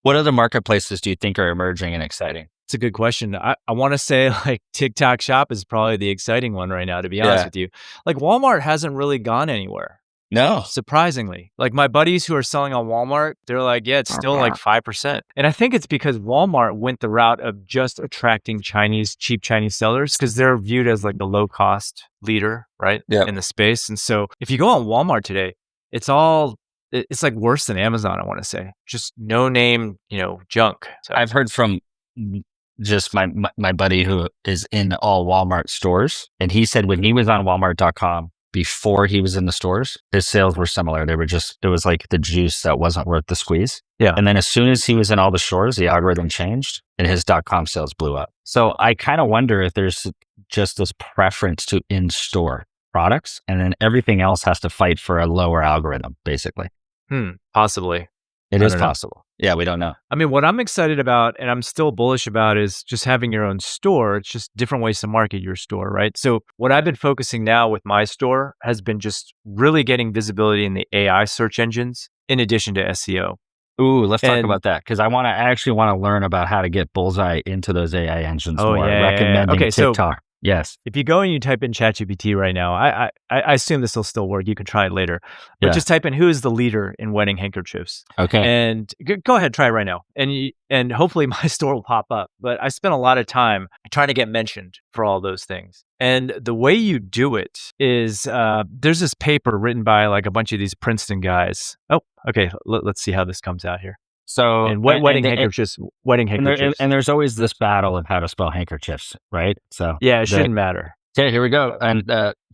What other marketplaces do you think are emerging and exciting? It's a good question. I want to say like TikTok Shop is probably the exciting one right now, to be honest Yeah. with you. Like Walmart hasn't really gone anywhere, No. surprisingly. Like my buddies who are selling on Walmart, they're like, yeah, it's still like 5%. And I think it's because Walmart went the route of just attracting cheap Chinese sellers because they're viewed as like the low cost leader, right? Yep. In the space. And so if you go on Walmart today, it's like worse than Amazon, I want to say. Just no name, junk. So I've heard from just my buddy who is in all Walmart stores. And he said when he was on Walmart.com before he was in the stores, his sales were similar. It was like the juice that wasn't worth the squeeze. Yeah. And then as soon as he was in all the stores, the algorithm changed and his .com sales blew up. So I kind of wonder if there's just this preference to in-store products and then everything else has to fight for a lower algorithm, basically. Possibly. It I is don't know. possible. Yeah, we don't know. I mean, what I'm excited about and I'm still bullish about is just having your own store. It's just different ways to market your store, right? So what I've been focusing now with my store has been just really getting visibility in the AI search engines in addition to SEO. Ooh, let's talk And- about that because I actually want to learn about how to get Bullseye into those AI engines Oh, more. yeah. Recommending Okay, so- TikTok. Yes. If you go and you type in ChatGPT right now, I assume this will still work. You can try it later. But Yeah. just type in who is the leader in wedding handkerchiefs. Okay. And go ahead, try it right now. And hopefully my store will pop up. But I spent a lot of time trying to get mentioned for all those things. And the way you do it is there's this paper written by like a bunch of these Princeton guys. Oh, okay. Let's see how this comes out here. So And wedding handkerchiefs. and there's always this battle of how to spell handkerchiefs, right? So Yeah, it shouldn't matter. Okay, here we go. And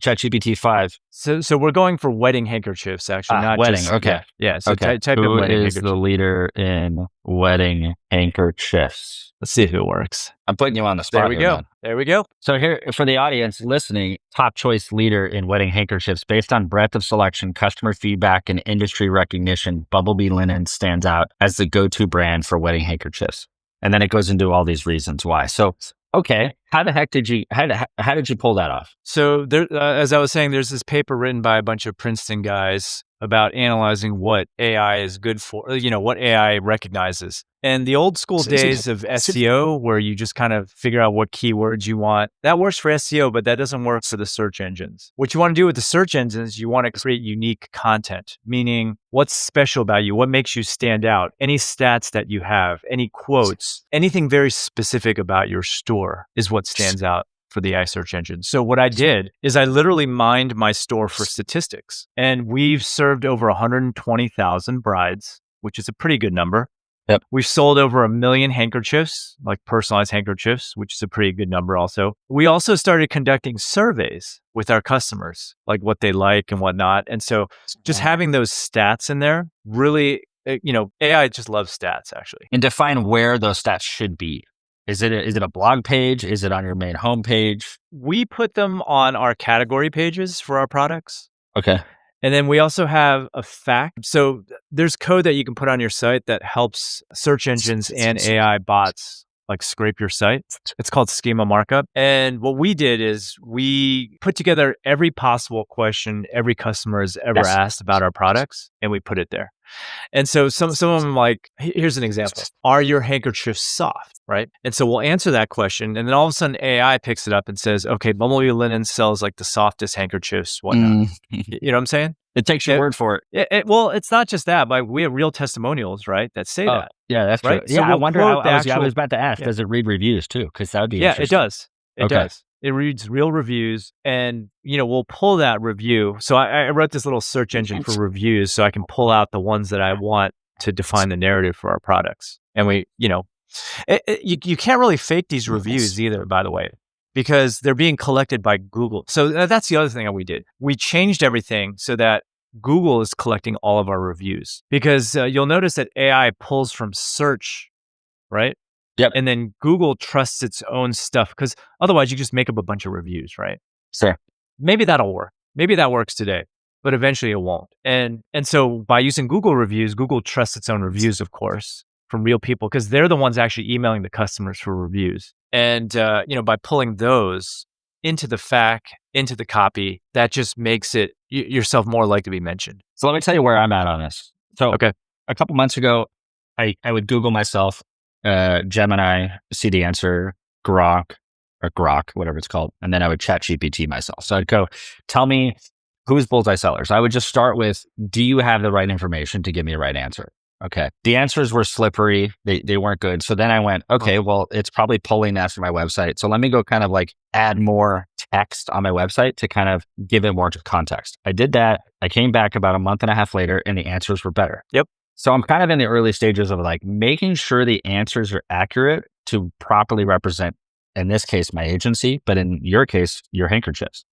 ChatGPT 5. So we're going for wedding handkerchiefs, actually, not wedding. just- Okay. Yeah. So Okay. type in Who wedding is handkerchiefs. the leader in wedding handkerchiefs? Let's see if it works. I'm putting you on the spot. There we here, go. man. There we go. So here, for the audience listening, top choice leader in wedding handkerchiefs based on breadth of selection, customer feedback, and industry recognition. Bumblebee Linen stands out as the go-to brand for wedding handkerchiefs. And then it goes into all these reasons why. So, okay, how did you pull that off? So there, as I was saying, there's this paper written by a bunch of Princeton guys about analyzing what AI is good for, what AI recognizes. And the old school days of SEO, where you just kind of figure out what keywords you want, that works for SEO, but that doesn't work for the search engines. What you want to do with the search engines, you want to create unique content, meaning what's special about you, what makes you stand out, any stats that you have, any quotes, anything very specific about your store is what stands out for the AI search engine. So what I did is I literally mined my store for statistics, and we've served over 120,000 brides, which is a pretty good number. Yep. We've sold over 1 million handkerchiefs, like personalized handkerchiefs, which is a pretty good number also. We also started conducting surveys with our customers, like what they like and whatnot. And so just having those stats in there really, AI just loves stats actually. And define where those stats should be. Is it a blog page? Is it on your main homepage? We put them on our category pages for our products. Okay. And then we also have a fact. So there's code that you can put on your site that helps search engines and AI bots like scrape your site. It's called schema markup. And what we did is we put together every possible question every customer has ever asked about our products, and we put it there. And so some of them, like, here's an example. Are your handkerchiefs soft, right? And so we'll answer that question. And then all of a sudden AI picks it up and says, okay, Bumblebee Linen sells like the softest handkerchiefs, whatnot. You know what I'm saying? It takes your word for it. Well, it's not just that, but we have real testimonials, right? That say that. Yeah, that's right. true. So Yeah, we'll I wonder. quote the I actual- was about to ask, Yeah. does it read reviews too? Because that would be Yeah, it interesting. does. It Okay. does. It reads real reviews, and we'll pull that review. So I wrote this little search engine for reviews, so I can pull out the ones that I want to define the narrative for our products. And you can't really fake these reviews either, by the way, because they're being collected by Google. So that's the other thing that we did. We changed everything so that Google is collecting all of our reviews, because you'll notice that AI pulls from search, right? Yep. And then Google trusts its own stuff, because otherwise you just make up a bunch of reviews, right? Sure. Maybe that'll work. Maybe that works today, but eventually it won't. And so by using Google reviews, Google trusts its own reviews, of course, from real people, because they're the ones actually emailing the customers for reviews. And by pulling those into the FAQ, into the copy, that just makes it yourself more likely to be mentioned. So let me tell you where I'm at on this. So Okay. a couple months ago, I would Google myself, Gemini, see the answer, Grok, whatever it's called. And then I would chat GPT myself. So I'd go, tell me who's Bullseye Sellers. I would just start with, do you have the right information to give me a right answer? Okay. The answers were slippery. They weren't good. So then I went, okay, well, it's probably pulling that from my website. So let me go kind of like add more text on my website to kind of give it more context. I did that. I came back about a month and a half later and the answers were better. Yep. So I'm kind of in the early stages of like making sure the answers are accurate to properly represent, in this case, my agency, but in your case, your handkerchiefs.